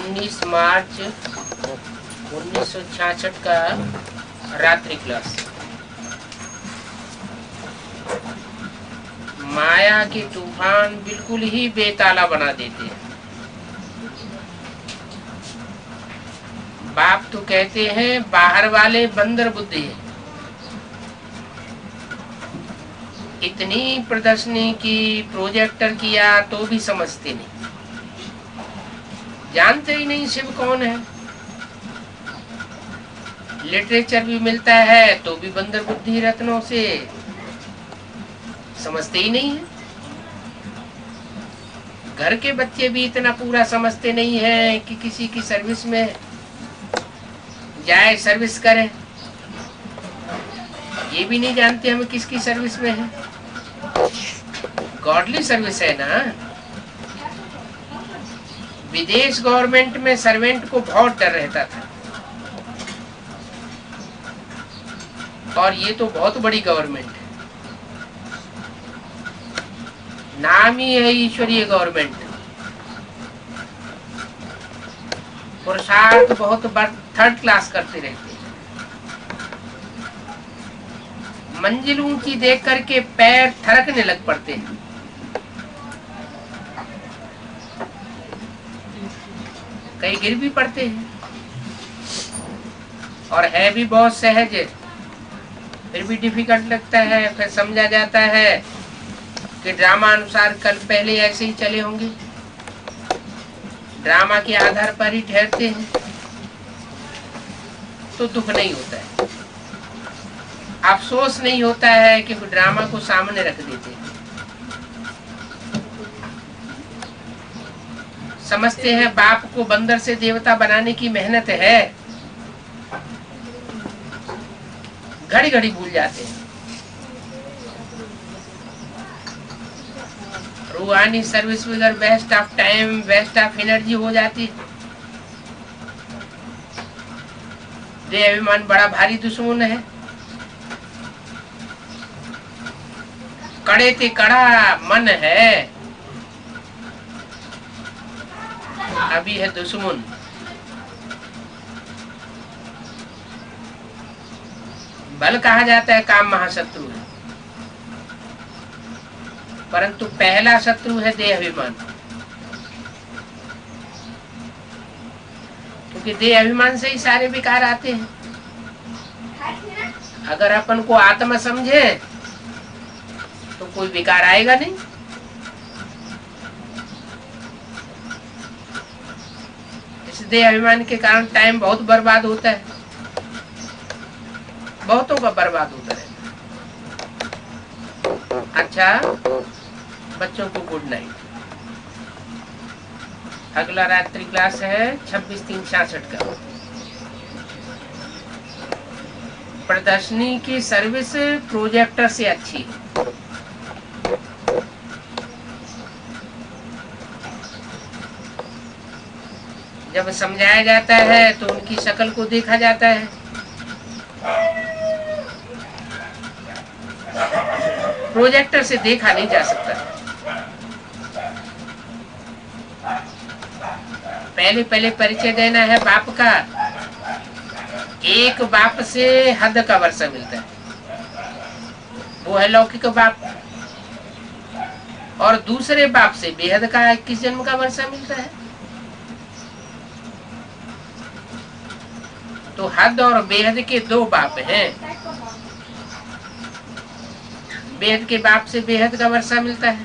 19 मार्च 1966 का रात्रि क्लास। माया के तूफान बिल्कुल ही बेताला बना देते हैं। बाप तो कहते हैं बाहर वाले बंदर बुद्धि है। इतनी प्रदर्शनी की, प्रोजेक्टर किया तो भी समझते नहीं, जानते ही नहीं शिव कौन है। लिटरेचर भी मिलता है तो भी बंदर बुद्धि रत्नों से समझते ही नहीं है। घर के बच्चे भी इतना पूरा समझते नहीं है कि किसी की सर्विस में जाए, सर्विस करें। ये भी नहीं जानते हम किसकी सर्विस में है। गॉडली सर्विस है ना। विदेश गवर्नमेंट में सर्वेंट को बहुत डर रहता था, और ये तो बहुत बड़ी गवर्नमेंट है। नाम ही है ईश्वरीय गवर्नमेंट। पुरुषार्थ बहुत थर्ड क्लास करते रहते हैं। मंजिल ऊंची देख करके पैर थरकने लग पड़ते हैं। कई गिर भी पड़ते हैं, और है भी बहुत सहज, फिर भी डिफिकल्ट लगता है। फिर समझा जाता है कि ड्रामा अनुसार कल पहले ऐसे ही चले होंगे, ड्रामा के आधार पर ही ठहरते हैं, तो दुख नहीं होता है, अफसोस नहीं होता है कि ड्रामा को सामने रख देते हैं। समझते हैं बाप को बंदर से देवता बनाने की मेहनत है, घड़ी घड़ी भूल जाते हैं। रूहानी सर्विस बगैर waste of time, waste of energy हो जाती है। देह अभिमान बड़ा भारी दुश्मन है। कड़े ते कड़ा मन है, अभी है दुश्मन। बल कहा जाता है काम महाशत्रु है, परंतु पहला शत्रु है देह अभिमान। क्योंकि देह अभिमान से ही सारे विकार आते हैं। अगर अपन को आत्मा समझे तो कोई विकार आएगा नहीं। इस देह अभिमान के कारण टाइम बहुत बर्बाद होता है, बहुतों का बर्बाद होता है। अच्छा, बच्चों को गुड नाइट। अगला रात्रि क्लास है 26/3/66 का। प्रदर्शनी की सर्विस प्रोजेक्टर से अच्छी है। जब समझाया जाता है तो उनकी शक्ल को देखा जाता है। प्रोजेक्टर से देखा नहीं जा सकता। पहले परिचय देना है बाप का। एक बाप से हद का वर्षा मिलता है, वो है लौकिक बाप, और दूसरे बाप से बेहद का 21 जन्म का वर्षा मिलता है। तो हद और बेहद के दो बाप हैं। बेहद के बाप से बेहद का वर्षा मिलता है।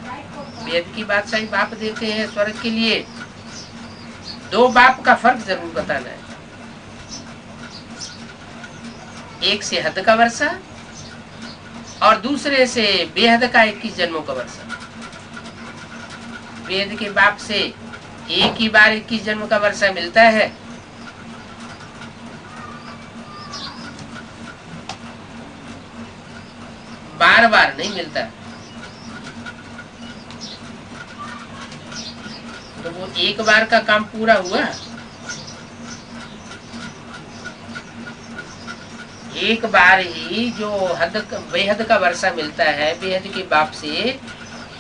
बेहद की बादशाही बाप देते हैं स्वर्ग के लिए। दो बाप का फर्क जरूर बताना है। एक से हद का वर्षा और दूसरे से बेहद का 21 जन्मों का वर्षा। बेहद के बाप से एक ही बार 21 जन्म का वर्षा मिलता है। बार बार नहीं मिलता। तो वो एक बार का काम पूरा हुआ। एक बार ही जो बेहद का वर्षा मिलता है बेहद के बाप से,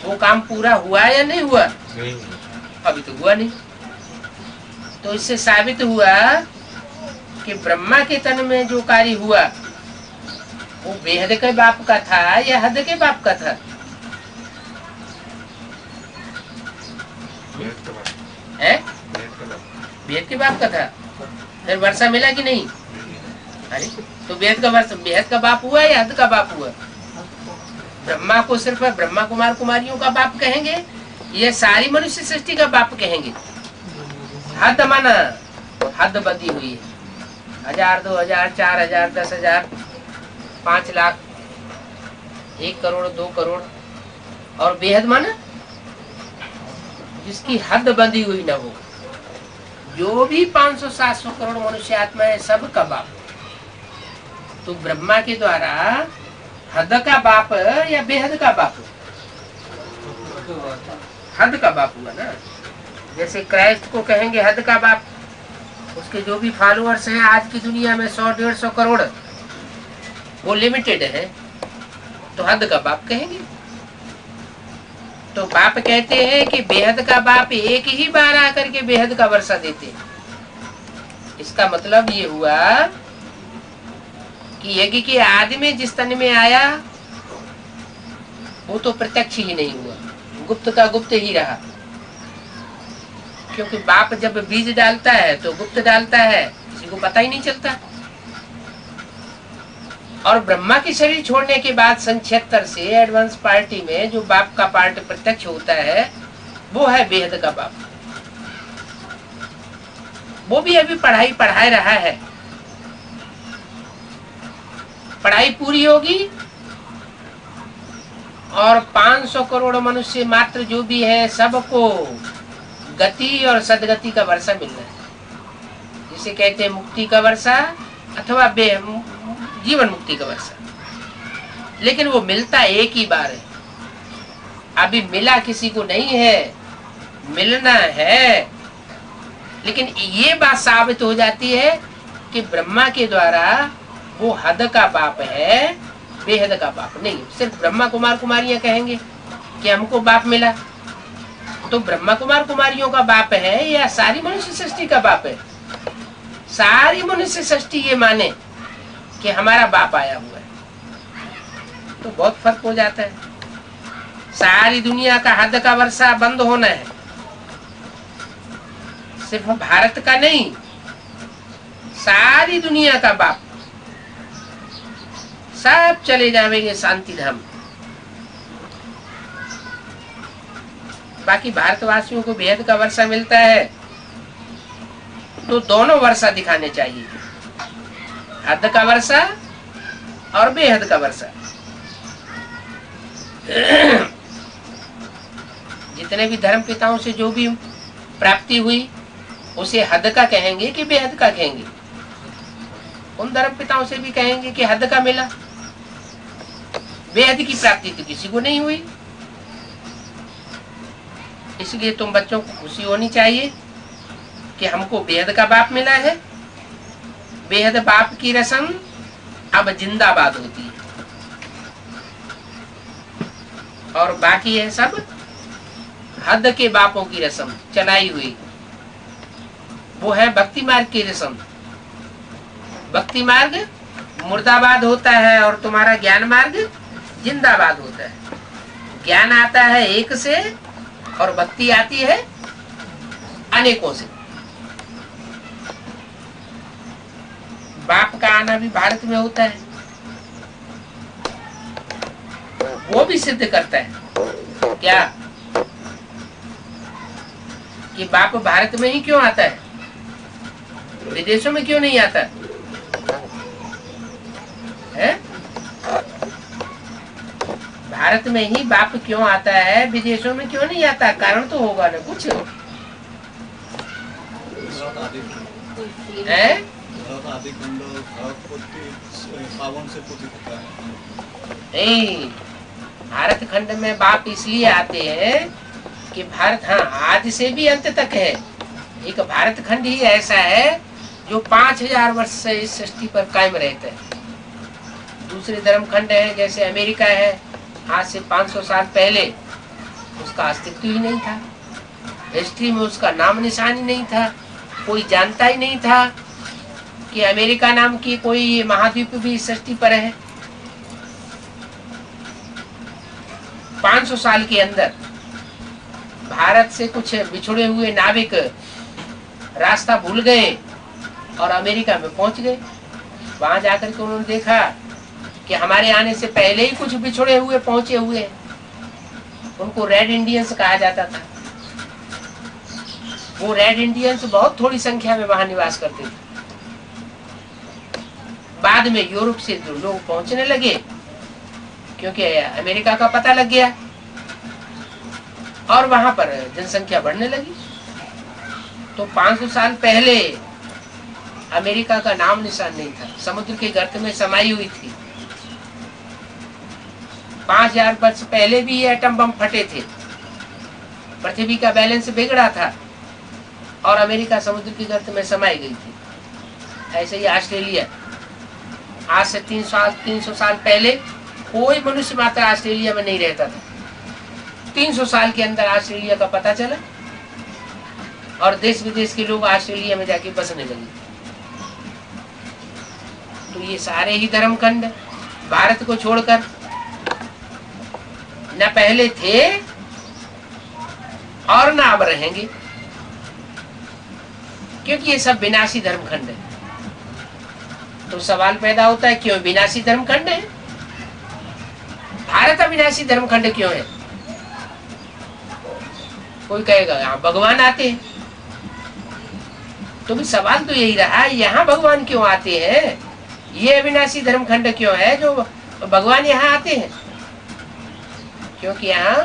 वो काम पूरा हुआ या नहीं हुआ? नहीं। अभी तो हुआ नहीं। तो इससे साबित हुआ कि ब्रह्मा के तन में जो कार्य हुआ वो बेहद के बाप का था या हद के बाप का था? है बेहद के बाप का था। फिर वर्षा मिला कि नहीं? अरे तो बेहद का वर्षा बेहद का बाप हुआ या हद का बाप हुआ? ब्रह्मा को सिर्फ ब्रह्मा कुमार कुमारियों का बाप कहेंगे या सारी मनुष्य सृष्टि का बाप कहेंगे? हद माना हद बंधी हुई है, 1000 2000 4000 10,000 5 लाख 1 करोड़ 2 करोड़। और बेहद माना जिसकी हद बंधी हुई ना हो। जो भी 500-700 करोड़ मनुष्य आत्मा है सब का बाप। तो ब्रह्मा के द्वारा हद का बाप या बेहद का बाप? हद का बाप हुआ ना। जैसे क्राइस्ट को कहेंगे हद का बाप, उसके जो भी फॉलोअर्स हैं आज की दुनिया में 100-150 करोड़, वो लिमिटेड है तो हद का बाप कहेंगे। तो बाप कहते हैं कि बेहद का बाप एक ही बार आकर के बेहद का वर्षा देते हैं। इसका मतलब ये हुआ कि यज्ञ के आदि में जिस तन में आया वो तो प्रत्यक्ष ही नहीं हुआ, गुप्त का गुप्त ही रहा। क्योंकि बाप जब बीज डालता है तो गुप्त डालता है, किसी को पता ही नहीं चलता। और ब्रह्मा की शरीर छोड़ने के बाद सन 76 से एडवांस पार्टी में जो बाप का पार्ट प्रत्यक्ष होता है वो है बेहद का बाप। वो भी अभी पढ़ाई पढ़ा रहा है। पढ़ाई पूरी होगी और 500 करोड़ मनुष्य मात्र जो भी है सबको गति और सदगति का वर्षा मिल रहा है, जिसे कहते हैं मुक्ति का वर्षा अथवा जीवन मुक्ति का वर्षा। लेकिन वो मिलता एक ही बार है, अभी मिला किसी को नहीं है, मिलना है। लेकिन ये बात साबित हो जाती है कि ब्रह्मा के द्वारा वो हद का बाप है, बेहद का बाप नहीं। सिर्फ ब्रह्मा कुमार कुमारियां कहेंगे कि हमको बाप मिला, तो ब्रह्मा कुमार कुमारियों का बाप है या सारी मनुष्य सृष्टि का बाप है? सारी मनुष्य सृष्टि ये माने कि हमारा बाप आया हुआ है तो बहुत फर्क हो जाता है। सारी दुनिया का हद का वर्षा बंद होना है, सिर्फ भारत का नहीं, सारी दुनिया का बाप। सब चले जाएंगे शांति धाम। बाकी भारतवासियों को बेहद का वर्षा मिलता है तो दोनों वर्षा दिखाने चाहिए, हद का वर्षा और बेहद का वर्षा। जितने भी धर्म पिताओं से जो भी प्राप्ति हुई उसे हद का कहेंगे कि बेहद का कहेंगे? उन धर्म पिताओं से भी कहेंगे कि हद का मिला, बेहद की प्राप्ति तो किसी को नहीं हुई। इसलिए तुम बच्चों को खुशी होनी चाहिए कि हमको बेहद का बाप मिला है। बेहद बाप की रस्म अब जिंदाबाद होती है और बाकी है सब हद के बापों की रस्म चलाई हुई। वो है भक्ति मार्ग की रस्म। भक्ति मार्ग मुर्दाबाद होता है और तुम्हारा ज्ञान मार्ग जिंदाबाद होता है। ज्ञान आता है एक से और भक्ति आती है अनेकों से। बाप का आना भी भारत में होता है, वो भी सिद्ध करता है क्या कि बाप भारत में ही क्यों आता है, विदेशों में क्यों नहीं आता है? भारत में ही बाप क्यों आता है, विदेशों में क्यों नहीं आता? कारण तो होगा ना कुछ है? भारत खंड में बाप इसलिए आते हैं कि भारत आदि से भी अंत तक है। एक भारत खंड ही ऐसा है जो 5000 वर्ष से इस सृष्टि पर कायम रहता है। दूसरे धर्म खंड है जैसे अमेरिका है, आज से 500 साल पहले उसका अस्तित्व ही नहीं था, हिस्ट्री में उसका नाम निशान ही नहीं था, कोई जानता ही नहीं था कि अमेरिका नाम की कोई महाद्वीप भी इस सृष्टि पर है। 500 साल के अंदर भारत से कुछ बिछुड़े हुए नाविक रास्ता भूल गए और अमेरिका में पहुंच गए। वहां जाकर के उन्होंने देखा कि हमारे आने से पहले ही कुछ बिछुड़े हुए पहुंचे हुए हैं। उनको रेड इंडियंस कहा जाता था। वो रेड इंडियंस बहुत थोड़ी संख्या में वहां निवास करते थे। बाद में यूरोप से जो लोग पहुंचने लगे, क्योंकि अमेरिका का पता लग गया और वहां पर जनसंख्या बढ़ने लगी। तो 500 साल पहले अमेरिका का नाम निशान नहीं था, समुद्र के गर्त में समाई हुई थी। 5000 वर्ष पहले भी ये एटम बम फटे थे, पृथ्वी का बैलेंस बिगड़ा था और अमेरिका समुद्र के गर्त में समाई गई थी। ऐसे ही ऑस्ट्रेलिया, आज से 300 साल पहले कोई मनुष्य मात्र ऑस्ट्रेलिया में नहीं रहता था। 300 साल के अंदर ऑस्ट्रेलिया का पता चला और देश विदेश के लोग ऑस्ट्रेलिया में जाके बसने लगे। तो ये सारे ही धर्मखंड भारत को छोड़कर न पहले थे और न अब रहेंगे, क्योंकि ये सब विनाशी धर्मखंड है। तो सवाल पैदा होता है, क्यों विनाशी धर्मखंड है? भारत अविनाशी धर्मखंड क्यों है? कोई कहेगा यहाँ भगवान आते हैं। तो भी सवाल तो यही रहा, यहाँ भगवान क्यों आते हैं? ये अविनाशी धर्मखंड क्यों है जो भगवान यहाँ आते हैं? क्योंकि यहाँ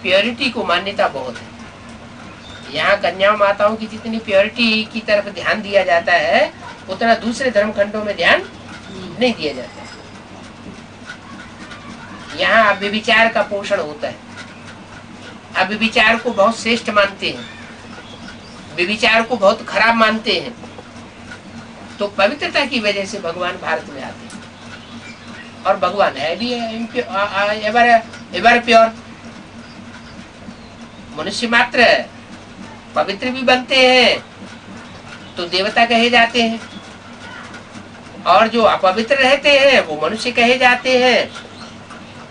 प्योरिटी को मान्यता बहुत है। यहाँ कन्या माताओं की जितनी प्योरिटी की तरफ ध्यान दिया जाता है, उतना दूसरे धर्मखंडों में ध्यान नहीं दिया जाता है। यहाँ व्यभिचार का पोषण होता है। अब व्यभिचार को बहुत श्रेष्ठ मानते हैं, व्यभिचार को बहुत खराब मानते हैं। तो पवित्रता की वजह से भगवान भारत में आते हैं और भगवान है भी एवर प्योर। मनुष्य मात्र पवित्र भी बनते हैं तो देवता कहे जाते हैं, और जो अपवित्र रहते हैं वो मनुष्य कहे जाते हैं,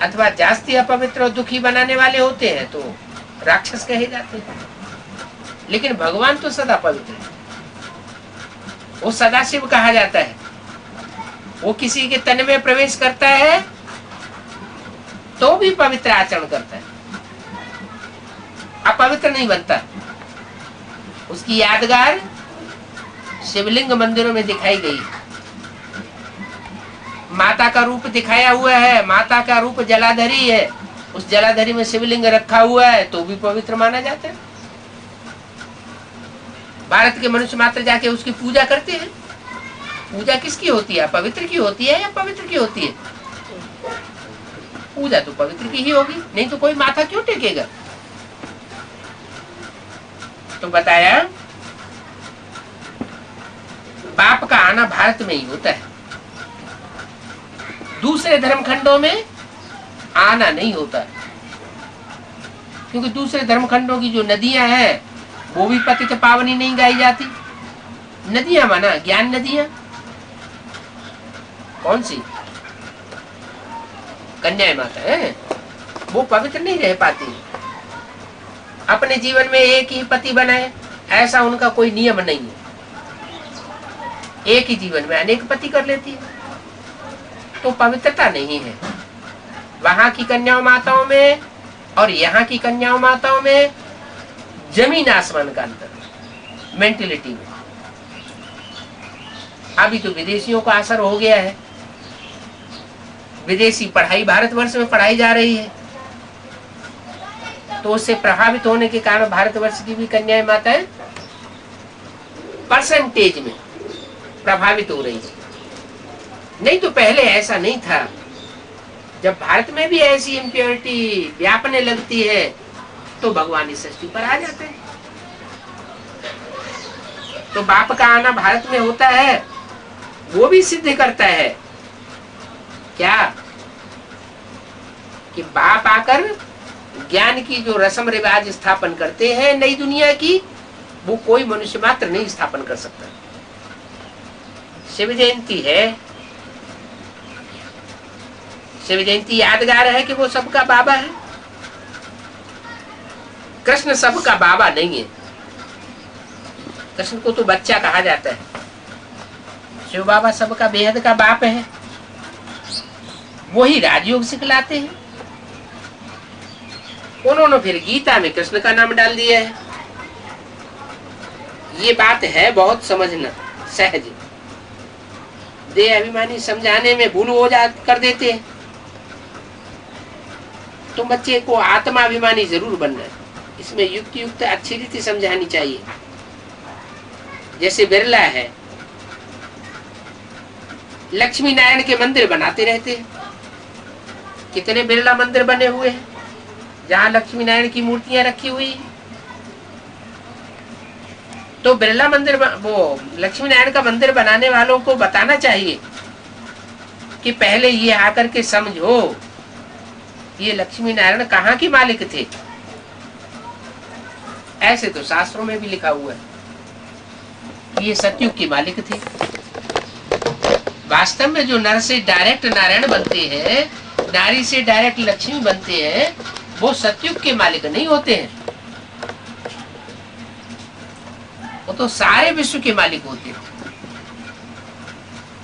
अथवा जास्ती अपवित्र और दुखी बनाने वाले होते हैं तो राक्षस कहे जाते हैं। लेकिन भगवान तो सदा पवित्र है, वो सदा शिव कहा जाता है। वो किसी के तन में प्रवेश करता है तो भी पवित्र आचरण करता है, अपवित्र नहीं बनता। उसकी यादगार शिवलिंग मंदिरों में दिखाई गई। माता का रूप दिखाया हुआ है, माता का रूप जलाधरी है, उस जलाधरी में शिवलिंग रखा हुआ है तो भी पवित्र माना जाता है। भारत के मनुष्य मात्र जाके उसकी पूजा करते हैं। पूजा किसकी होती है? पवित्र की होती है या पवित्र की होती है? पूजा तो पवित्र की ही होगी, नहीं तो कोई माथा क्यों टेकेगा? तो बताया पाप का आना भारत में ही होता है, दूसरे धर्मखंडों में आना नहीं होता, क्योंकि दूसरे धर्मखंडों की जो नदियां हैं वो भी पतित पावनी नहीं गाई जाती। नदियां माना ज्ञान नदियां, कौन सी? कन्या माता है, वो पवित्र नहीं रह पाती। अपने जीवन में एक ही पति बनाए ऐसा उनका कोई नियम नहीं है, एक ही जीवन में अनेक पति कर लेती है, तो पवित्रता नहीं है। वहां की कन्या माताओं में और यहाँ की कन्या माताओं में जमीन आसमान का अंतर, मेंटेलिटी में। अभी तो विदेशियों का असर हो गया है, विदेशी पढ़ाई भारतवर्ष में पढ़ाई जा रही है, तो उससे प्रभावित होने के कारण भारतवर्ष की भी कन्याएं माताएं परसेंटेज में प्रभावित हो रही है। नहीं तो पहले ऐसा नहीं था। जब भारत में भी ऐसी इम्प्योरिटी व्यापने लगती है तो भगवान इस सृष्टि पर आ जाते हैं। तो बाप का आना भारत में होता है, वो भी सिद्ध करता है क्या कि बाप आकर ज्ञान की जो रस्म रिवाज स्थापन करते हैं नई दुनिया की, वो कोई मनुष्य मात्र नहीं स्थापन कर सकता। शिव जयंती है, शिव जयंती यादगार है कि वो सबका बाबा है। कृष्ण सबका बाबा नहीं है, कृष्ण को तो बच्चा कहा जाता है। शिव बाबा सबका बेहद का बाप है, वही राजयोग सिखलाते हैं। उन्होंने फिर गीता में कृष्ण का नाम डाल दिया है। ये बात है बहुत समझना सहज। देह अभिमानी समझाने में भूल हो जा कर देते हैं। तो बच्चे को आत्मा अभिमानी जरूर बनना है, इसमें युक्त युक्त अच्छी रीति समझानी चाहिए। जैसे बिरला है, लक्ष्मी नारायण के मंदिर बनाते रहते हैं। कितने बिरला मंदिर बने हुए हैं जहां लक्ष्मी नारायण की मूर्तियां रखी हुई हैं। तो बिरला मंदिर, वो लक्ष्मी नारायण का मंदिर बनाने वालों को बताना चाहिए कि पहले ये आकर के समझो ये लक्ष्मी नारायण कहाँ की मालिक थे। ऐसे तो शास्त्रों में भी लिखा हुआ है ये सतयुग के मालिक थे। वास्तव में जो नर से डायरेक्ट नारायण बनते हैं, नारी से डायरेक्ट लक्ष्मी बनते हैं, वो सतयुग के मालिक नहीं होते हैं, वो तो सारे विश्व के मालिक होते हैं।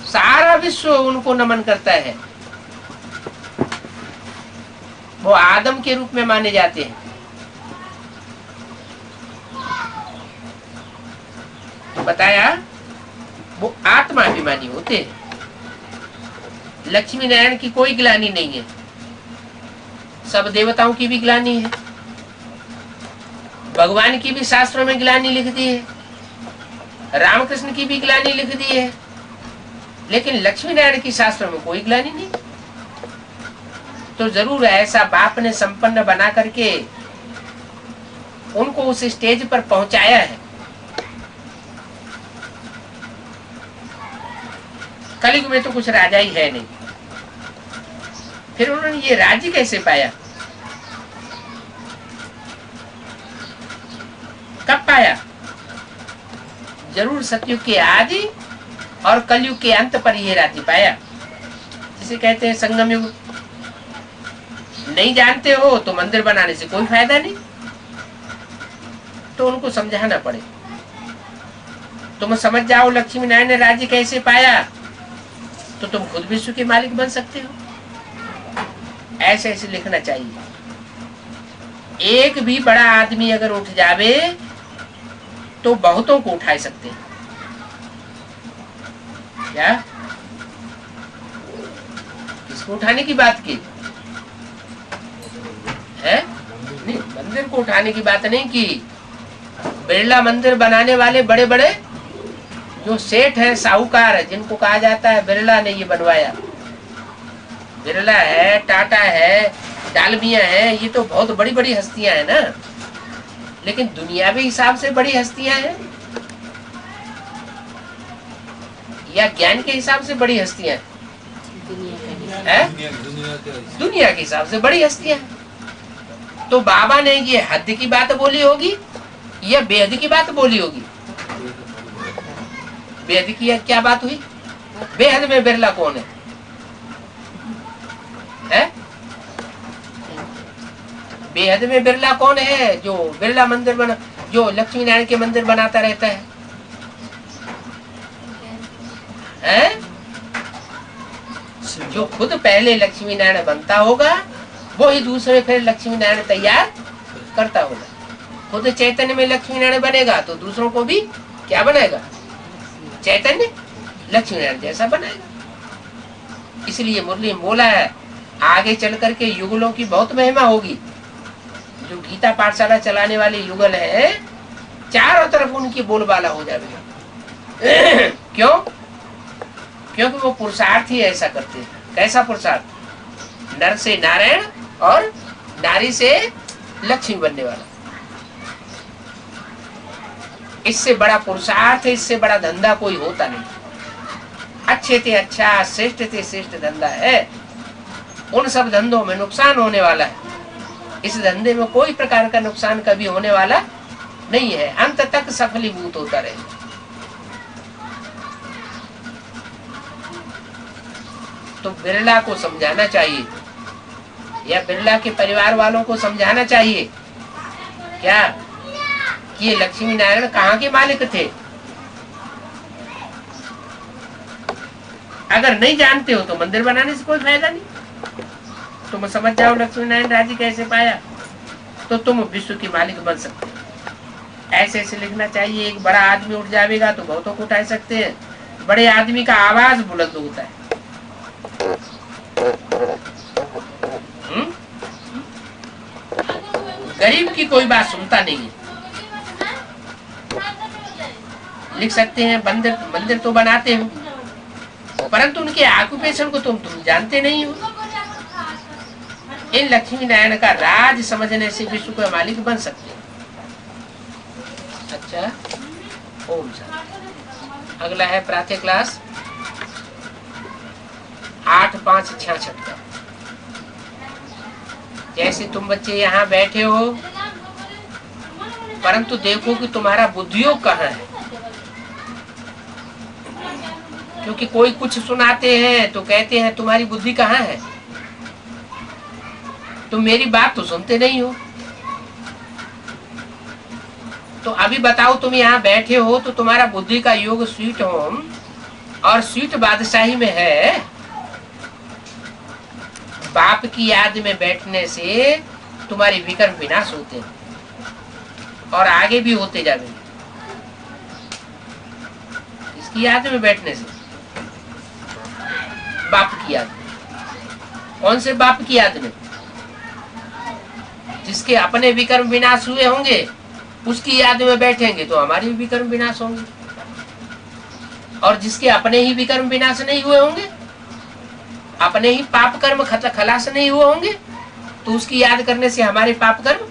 सारा विश्व उनको नमन करता है। वो आदम के रूप में माने जाते हैं। तो बताया वो आत्मा अभिमानी होते हैं। लक्ष्मी नारायण की कोई ग्लानि नहीं है, सब देवताओं की भी ग्लानि है, भगवान की भी शास्त्रों में ग्लानि लिख दी है, रामकृष्ण की भी ग्लानि लिख दी है, लेकिन लक्ष्मी नारायण की शास्त्रों में कोई ग्लानि नहीं। तो जरूर ऐसा बाप ने संपन्न बना करके उनको उस स्टेज पर पहुंचाया है। कलयुग में तो कुछ राजा ही है नहीं, फिर उन्होंने ये राज्य कैसे पाया, कब पाया? जरूर सतयुग के आदि और कलयुग के अंत पर यह राज्य पाया। जिसे कहते हैं संगम युग। नहीं जानते हो तो मंदिर बनाने से कोई फायदा नहीं, तो उनको समझाना पड़े। तुम समझ जाओ लक्ष्मी नारायण ने राज्य कैसे पाया, तो तुम खुद विश्व के मालिक बन सकते हो। ऐसे ऐसे लिखना चाहिए। एक भी बड़ा आदमी अगर उठ जावे तो बहुतों को उठा सकते हैं। क्या किसको उठाने की बात की है? नहीं, मंदिर को उठाने की बात नहीं की। बिरला मंदिर बनाने वाले बड़े बड़े जो सेठ है, साहूकार है, जिनको कहा जाता है बिरला ने ये बनवाया। बिरला है, टाटा है, डालमिया है, ये तो बहुत बड़ी बड़ी हस्तियां हैं ना, लेकिन दुनियावी हिसाब से बड़ी हस्तियां हैं या ज्ञान के हिसाब से बड़ी हस्तियां हैं? दुनिया के हिसाब से बड़ी हस्तियां हैं। तो बाबा ने ये हद की बात बोली होगी या बेहद की बात बोली होगी? बेहद की क्या बात हुई? बेहद में बिरला कौन है? बेहद में बिरला कौन है? जो बिरला मंदिर बना, जो लक्ष्मी नारायण के मंदिर बनाता रहता है, जो खुद पहले लक्ष्मी नारायण बनता होगा वो ही दूसरे फिर लक्ष्मी नारायण तैयार करता होगा। खुद चैतन्य में लक्ष्मी नारायण बनेगा तो दूसरों को भी क्या बनाएगा? चैतन्य लक्ष्मी नारायण जैसा बनाएगा। इसलिए मुरली बोला है आगे चल करके युगलों की बहुत महिमा होगी। जो गीता पाठशाला चलाने वाले युगल है, चारों तरफ उनकी बोलबाला हो जाएगी। क्यों? क्योंकि वो पुरुषार्थ ही ऐसा करते हैं। कैसा पुरुषार्थ? नर से नारायण और नारी से लक्ष्मी बनने वाला। इससे बड़ा पुरुषार्थ, इससे बड़ा धंधा कोई होता नहीं। अच्छे थे अच्छा, श्रेष्ठ थे श्रेष्ठ धंधा है। उन सब धंधों में नुकसान होने वाला है। इस धंधे में कोई प्रकार का नुकसान कभी होने वाला नहीं है, अंत तक सफलीभूत होता रहेगा। तो बिरला को समझाना चाहिए, या बिरला के परिवार वालों को समझाना चाहिए क्या कि ये लक्ष्मी नारायण कहाँ के मालिक थे। अगर नहीं जानते हो तो मंदिर बनाने से कोई फायदा नहीं। तुम समझ जाओ लक्ष्मी नारायण राज्य कैसे पाया, तो तुम विश्व की मालिक बन सकते हो। ऐसे ऐसे लिखना चाहिए। एक बड़ा आदमी उठ जाएगा तो बहुतों को उठा सकते हैं। बड़े आदमी का आवाज बुलंद होता है। गरीब की कोई बात सुनता नहीं है। लिख सकते हैं, मंदिर तो बनाते हो, परंतु उनके ऑक्यूपेशन को तुम जानते नहीं हो। इन लक्ष्मी नारायण का राज समझने से विश्व के मालिक बन सकते हैं। अच्छा, ओम शांति। अगला है प्रातः क्लास 8/5/66 का। जैसे तुम बच्चे यहाँ बैठे हो, परंतु देखो कि तुम्हारा बुद्धियोग कहाँ है। क्योंकि कोई कुछ सुनाते हैं तो कहते हैं तुम्हारी बुद्धि कहाँ है, तुम मेरी बात तो सुनते नहीं हो। तो अभी बताओ, तुम यहाँ बैठे हो तो तुम्हारा बुद्धि का योग स्वीट होम और स्वीट बादशाही में है। बाप की याद में बैठने से तुम्हारे विकर्म विनाश होते हैं और आगे भी होते जाएंगे। इसकी याद में बैठने से, बाप की याद में। कौन से बाप की याद में? जिसके अपने विकर्म विनाश हुए होंगे उसकी याद में बैठेंगे तो हमारे भी विकर्म विनाश होंगे, और जिसके अपने ही विकर्म विनाश नहीं हुए होंगे, अपने ही पाप कर्म खलास नहीं हुए होंगे, तो उसकी याद करने से हमारे पाप कर्म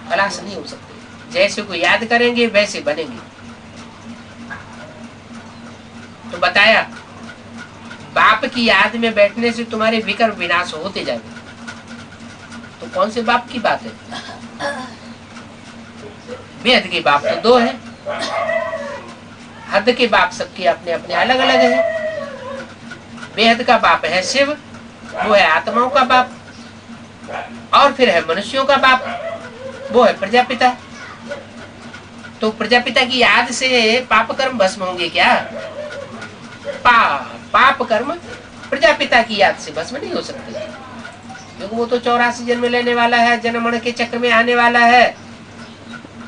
खलास नहीं हो सकते। जैसे को याद करेंगे वैसे बनेंगे। तो बताया, बाप की याद में बैठने से तुम्हारे विकर्म विनाश होते जाएंगे। तो कौन से बाप की बात है? बेहद के बाप तो दो हैं, हद के बाप सबके अपने अपने अलग अलग हैं। बेहद का बाप है शिव, वो है आत्माओं का बाप, और फिर है मनुष्यों का बाप, वो है प्रजापिता। तो प्रजापिता की याद से पाप कर्म भस्म होंगे क्या? पाप कर्म प्रजापिता की याद से भस्म नहीं हो सकते, क्योंकि वो तो 84 जन्म लेने वाला है, जन्म मरण के चक्र में आने वाला है,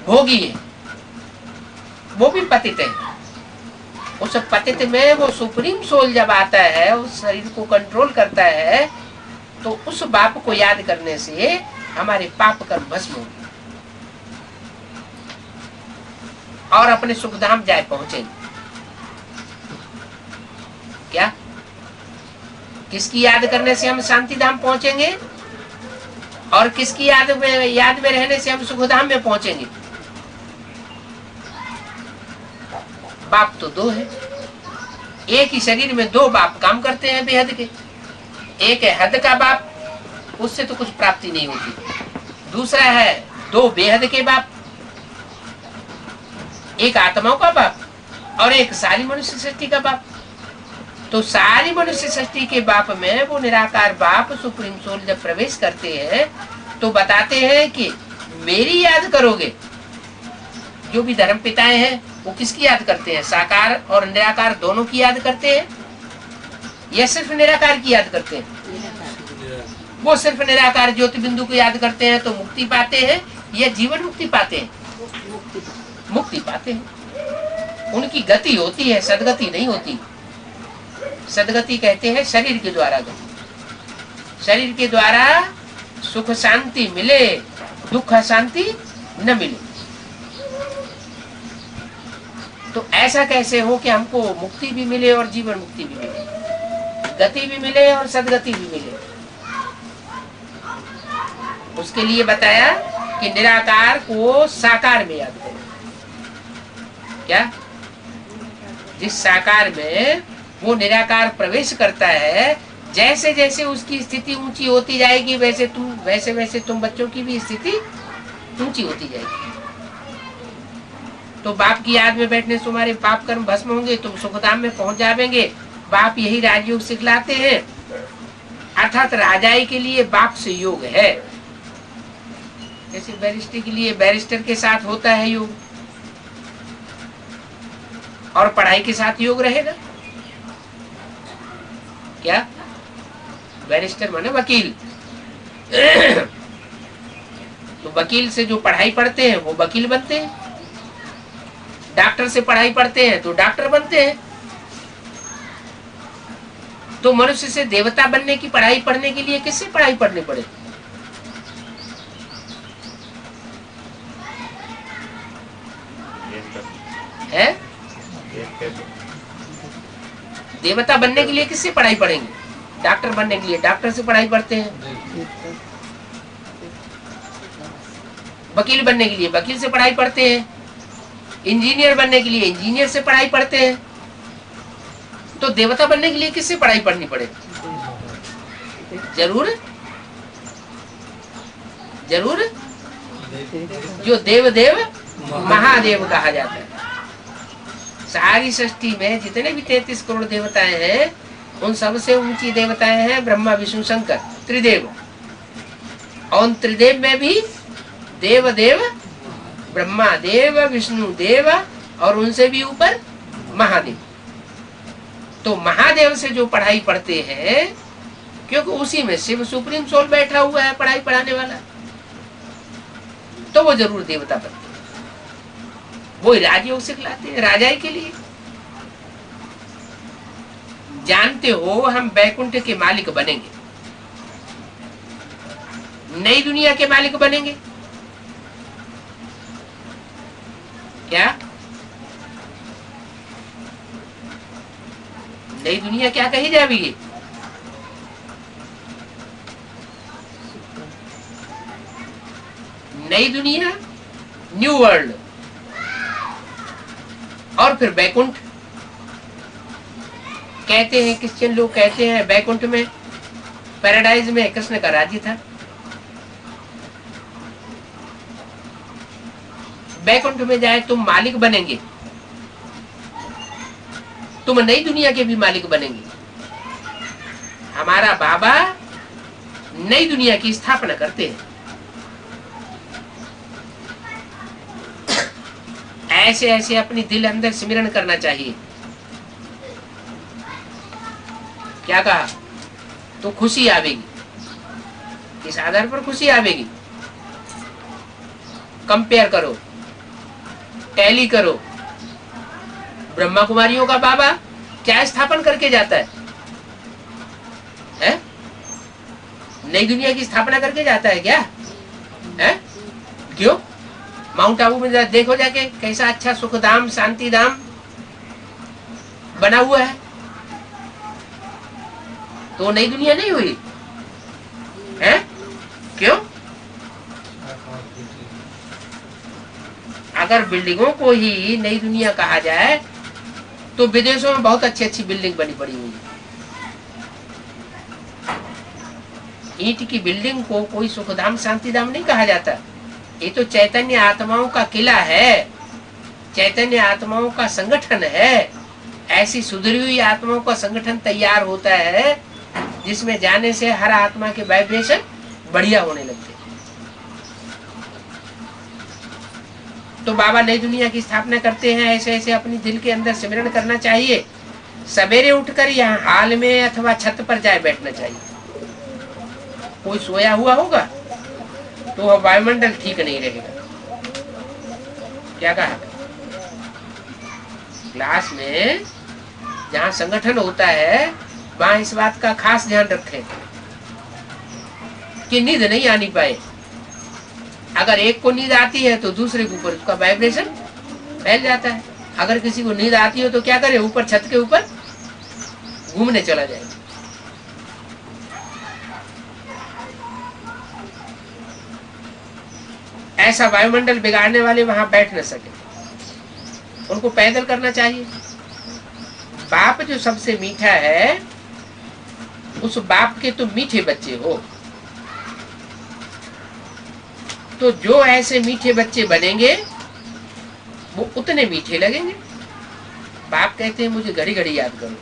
भोगी है। वो भी पतित है। उस पतित में वो सुप्रीम सोल जब आता है, उस शरीर को कंट्रोल करता है, तो उस बाप को याद करने से हमारे पाप कर्म भस्म होंगे और अपने सुखधाम जाए पहुंचेंगे। क्या? किसकी याद करने से हम शांति धाम पहुंचेंगे और किसकी याद में रहने से हम सुखधाम में पहुंचेंगे? बाप तो दो है। एक ही शरीर में दो बाप काम करते हैं बेहद के। एक है हद का बाप, उससे तो कुछ प्राप्ति नहीं होती। दूसरा है दो बेहद के बाप, एक आत्माओं का बाप और एक सारी मनुष्य सृष्टि का बाप। तो सारी मनुष्य सृष्टि के बाप में वो निराकार बाप सुप्रीम सोल जब प्रवेश करते हैं तो बताते हैं कि मेरी याद करोगे। जो भी धर्म पिताएं हैं वो किसकी याद करते हैं? साकार और निराकार दोनों की याद करते हैं या सिर्फ निराकार की याद करते हैं? वो सिर्फ निराकार ज्योति बिंदु को याद करते हैं तो मुक्ति पाते हैं या जीवन मुक्ति पाते हैं? मुक्ति पाते हैं। उनकी गति होती है, सदगति नहीं होती। सदगति कहते हैं शरीर के द्वारा गति। शरीर के द्वारा सुख शांति मिले, दुख शांति न मिले। तो ऐसा कैसे हो कि हमको मुक्ति भी मिले और जीवन मुक्ति भी मिले, गति भी मिले और सदगति भी मिले? उसके लिए बताया कि निराकार को साकार में याद करो। क्या? जिस साकार में वो निराकार प्रवेश करता है, जैसे जैसे उसकी स्थिति ऊंची होती जाएगी वैसे वैसे तुम बच्चों की भी स्थिति ऊंची होती जाएगी। तो बाप की याद में बैठने से तुम्हारे पाप कर्म भस्म होंगे, तुम सुखधाम में पहुंच जावेंगे। बाप यही राजयोग सिखलाते हैं। अर्थात राजाई के लिए बाप से योग है, जैसे बैरिस्टर के लिए बैरिस्टर के साथ होता है योग, और पढ़ाई के साथ योग रहेगा। क्या? बैरिस्टर माने वकील। तो वकील से जो पढ़ाई पढ़ते हैं वो वकील बनते हैं, डॉक्टर से पढ़ाई पढ़ते हैं तो डॉक्टर बनते हैं। तो मनुष्य से देवता बनने की पढ़ाई पढ़ने के लिए किससे पढ़ाई पढ़नी पड़े? है? देवता बनने के लिए किससे पढ़ाई पढ़ेंगे? डॉक्टर बनने के लिए डॉक्टर से पढ़ाई पढ़ते हैं, वकील बनने के लिए वकील से पढ़ाई पढ़ते हैं, इंजीनियर बनने के लिए इंजीनियर से पढ़ाई पढ़ते हैं। तो देवता बनने के लिए किससे पढ़ाई पढ़नी पड़े? जरूर जरूर जो देव देव महादेव कहा जाता है। सारी सृष्टि में जितने भी 33 करोड़ देवताएं हैं, उन सबसे ऊंची देवताएं हैं ब्रह्मा विष्णु शंकर, त्रिदेव। और त्रिदेव में भी देव देव, ब्रह्मा देव, विष्णु देव, और उनसे भी ऊपर महादेव। तो महादेव से जो पढ़ाई पढ़ते हैं, क्योंकि उसी में शिव सुप्रीम सोल बैठा हुआ है पढ़ाई पढ़ाने वाला, तो वो जरूर देवता बनते हैं। वो राजयोग सिखलाते हैं राजाई के लिए। जानते हो हम बैकुंठ के मालिक बनेंगे, नई दुनिया के मालिक बनेंगे। क्या? नई दुनिया क्या कही जाएगी? नई दुनिया, न्यू वर्ल्ड, और फिर बैकुंठ। कहते हैं क्रिश्चियन लोग कहते हैं बैकुंठ में, पैराडाइज में कृष्ण का राज्य था। बैकुंठ में जाए तुम मालिक बनेंगे, तुम नई दुनिया के भी मालिक बनेंगे। हमारा बाबा नई दुनिया की स्थापना करते हैं। ऐसे ऐसे अपनी दिल अंदर सिमरन करना चाहिए। क्या कहा? तो खुशी आवेगी। इस आधार पर खुशी आवेगी। कंपेयर करो, टैली करो। ब्रह्मा कुमारियों का बाबा क्या स्थापन करके जाता है? नई दुनिया की स्थापना करके जाता है क्या? है? क्यों? माउंट आबू में देखो जाके कैसा अच्छा सुखधाम शांति धाम बना हुआ है। तो नई दुनिया नहीं हुई है? क्यों? अगर बिल्डिंगों को ही नई दुनिया कहा जाए तो विदेशों में बहुत अच्छी अच्छी बिल्डिंग बनी पड़ी हुई है। ईंट की बिल्डिंग को कोई सुखधाम शांति धाम नहीं कहा जाता। ये तो चैतन्य आत्माओं का किला है, चैतन्य आत्माओं का संगठन है। ऐसी सुधरी हुई आत्माओं का संगठन तैयार होता है जिसमें जाने से हर आत्मा के वाइब्रेशन बढ़िया होने लगते। तो बाबा नई दुनिया की स्थापना करते हैं। ऐसे ऐसे अपनी दिल के अंदर सिमरन करना चाहिए। सवेरे उठकर यहाँ हाल में अथवा छत पर जाए बैठना चाहिए। कोई सोया हुआ होगा तो वह वायुमंडल ठीक नहीं रहेगा। क्या कहा? क्लास में जहाँ संगठन होता है वहां इस बात का खास ध्यान रखें कि नींद नहीं आनी पाए। अगर एक को नींद आती है तो दूसरे के ऊपर उसका वाइब्रेशन फैल जाता है। अगर किसी को नींद आती हो तो क्या करे? ऊपर छत के ऊपर घूमने चला जाए। ऐसा वायुमंडल बिगाड़ने वाले वहां बैठ न सके, उनको पैदल करना चाहिए। बाप जो सबसे मीठा है, उस बाप के तुम मीठे बच्चे हो। तो जो ऐसे मीठे बच्चे बनेंगे वो उतने मीठे लगेंगे। बाप कहते हैं मुझे घड़ी घड़ी याद करो,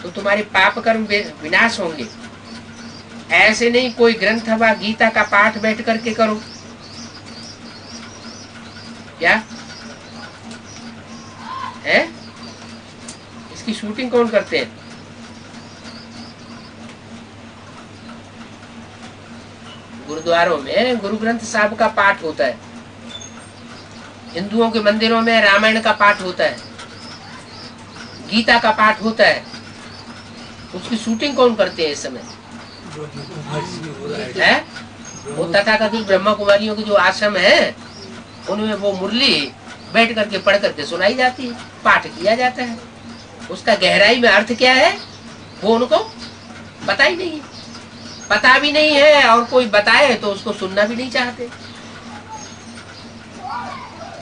तो तुम्हारे पाप कर्म विनाश होंगे। ऐसे नहीं कोई ग्रंथ व गीता का पाठ बैठ करके करो। क्या है? इसकी शूटिंग कौन करते हैं? गुरुद्वारों में गुरु ग्रंथ साहब का पाठ होता है, हिंदुओं के मंदिरों में रामायण का पाठ होता है, गीता का पाठ होता है। उसकी शूटिंग कौन करते हैं इस समय? है वो तथाकथित ब्रह्मा कुमारियों के जो आश्रम है उनमें वो मुरली बैठ करके पढ़ करके सुनाई जाती है, पाठ किया जाता है। उसका गहराई में अर्थ क्या है वो उनको पता ही नहीं है, पता भी नहीं है, और कोई बताए तो उसको सुनना भी नहीं चाहते।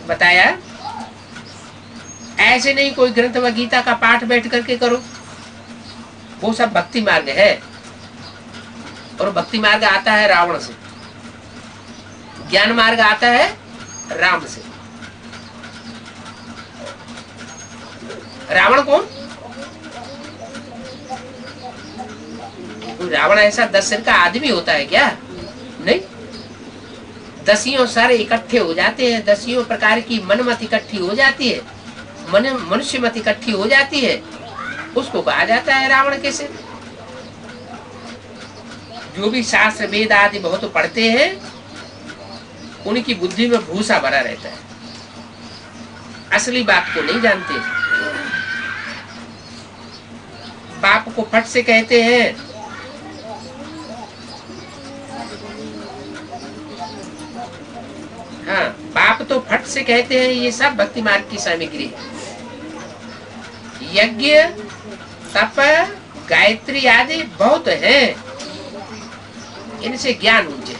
बताया ऐसे नहीं कोई ग्रंथ व गीता का पाठ बैठ करके करो। वो सब भक्ति मार्ग है, और भक्ति मार्ग आता है रावण से, ज्ञान मार्ग आता है राम से। रावण कौन? कोई रावण ऐसा 10 सिर का आदमी होता है क्या? नहीं, 10 सर इकट्ठे हो जाते हैं, 10 प्रकार की मनमत इकट्ठी हो जाती है, मनुष्य मत इकट्ठी हो जाती है, उसको कहा जाता है रावण के सिर। जो भी शास्त्र वेद आदि बहुत पढ़ते हैं उनकी बुद्धि में भूसा भरा रहता है, असली बात को नहीं जानते। बाप को फट से कहते हैं हाँ, बाप तो फट से कहते हैं ये सब भक्ति मार्ग की सामग्री है। यज्ञ तप गायत्री आदि बहुत है, इनसे ज्ञान मुझे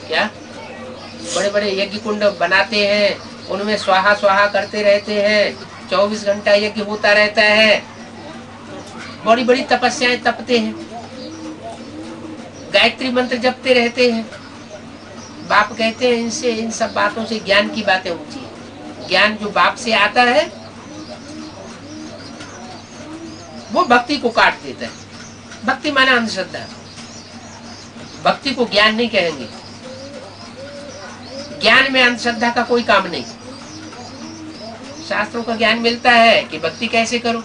क्या बड़े बड़े यज्ञ कुंड बनाते हैं, उनमें स्वाहा स्वाहा करते रहते हैं, 24 घंटा यज्ञ होता रहता है, बड़ी बड़ी तपस्याएं तपते हैं, गायत्री मंत्र जपते रहते हैं। बाप कहते हैं इनसे, इन सब बातों से ज्ञान की बातें ऊंची है। ज्ञान जो बाप से आता है वो भक्ति को काट देता है। भक्ति माना अंधश्रद्धा, भक्ति को ज्ञान नहीं कहेंगे। ज्ञान में अंधश्रद्धा का कोई काम नहीं। शास्त्रों का ज्ञान मिलता है कि भक्ति कैसे करो।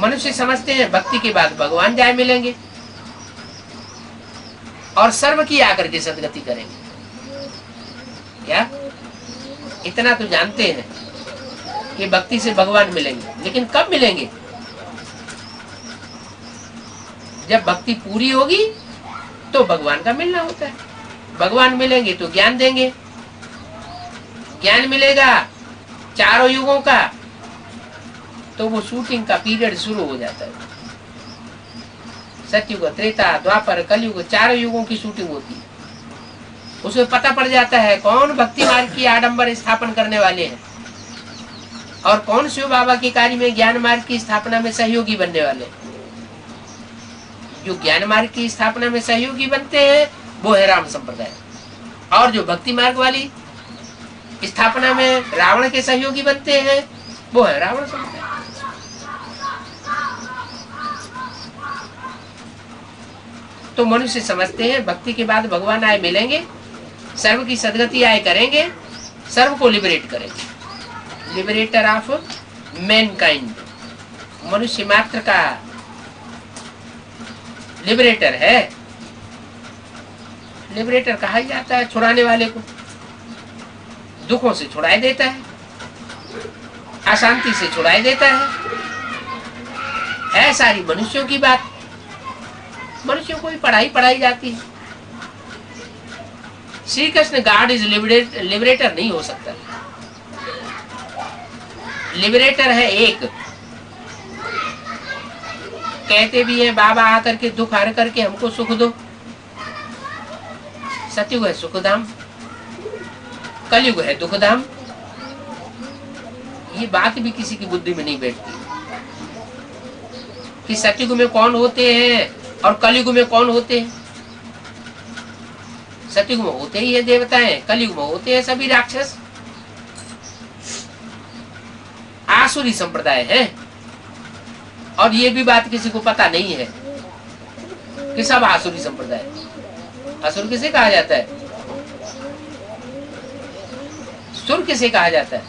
मनुष्य समझते हैं भक्ति के बाद भगवान जाए मिलेंगे और सर्व की आकर के सदगति करेंगे। क्या इतना तो जानते हैं कि भक्ति से भगवान मिलेंगे, लेकिन कब मिलेंगे? जब भक्ति पूरी होगी तो भगवान का मिलना होता है। भगवान मिलेंगे तो ज्ञान देंगे, ज्ञान मिलेगा चारों युगों का, तो वो शूटिंग का पीरियड शुरू हो जाता है। सतयुग, त्रेता, द्वापर, कलयुग, चारों युगों की शूटिंग होती है। उसमें पता पड़ जाता है कौन भक्ति मार्ग की आडंबर स्थापन करने वाले हैं और कौन शिव बाबा के कार्य में ज्ञान मार्ग की स्थापना में सहयोगी बनने वाले हैं। जो ज्ञान मार्ग की स्थापना में सहयोगी बनते हैं वो है राम संप्रदाय, और जो भक्ति मार्ग वाली स्थापना में रावण के सहयोगी बनते हैं वो है रावण संप्रदाय। तो मनुष्य समझते हैं भक्ति के बाद भगवान आए मिलेंगे, सर्व की सदगति आए करेंगे, सर्व को लिबरेट करेंगे। लिबरेटर ऑफ मैनकाइंड, मनुष्य मात्र का लिबरेटर है। लिबरेटर कहा ही जाता है छुड़ाने वाले को, दुखों से छुड़ाए देता है, अशांति से छुड़ाए देता है सारी मनुष्यों की बात। मनुष्यों को भी पढ़ाई जाती है। Shri Krishna God is liberator नहीं हो सकता। लिबरेटर है एक, कहते भी हैं बाबा आकर के दुख हर करके हमको सुख दो। सतयुग है सुखधाम, कलयुग है दुखधाम। ये बात भी किसी की बुद्धि में नहीं बैठती कि सतयुग में कौन होते हैं और कलयुग में कौन होते हैं। सतयुग में होते ही है देवताएं, कलयुग में होते हैं सभी राक्षस। आसुरी संप्रदाय है, और ये भी बात किसी को पता नहीं है कि सब आसुरी संप्रदाय। असुर किसे कहा जाता है? सुर किसे कहा जाता है?